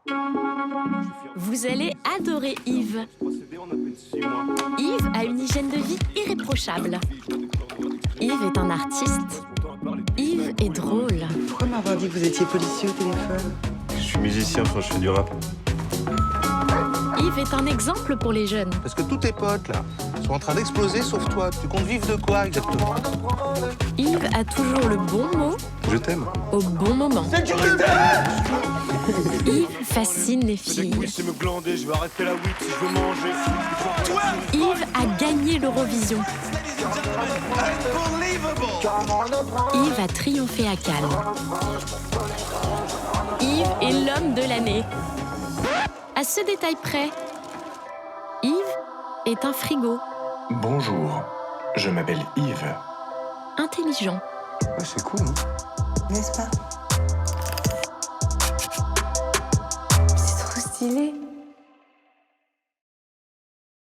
Vous allez adorer Yves. Yves a une hygiène de vie irréprochable. Yves est un artiste. Yves est drôle. Pourquoi m'avoir dit que vous étiez policier au téléphone? Je suis musicien, je fais du rap. Yves est un exemple pour les jeunes. Parce que tous tes potes, là, sont en train d'exploser, sauf toi. Tu comptes vivre de quoi, exactement? Yves a toujours le bon mot Je t'aime. au bon moment. Yves fascine les filles. Yves a gagné l'Eurovision. Yves a triomphé à Cannes. Yves est l'homme de l'année. À ce détail près, Yves est un frigo. Bonjour, je m'appelle Yves. Intelligent. Ouais, c'est cool, hein. N'est-ce pas? C'est trop stylé.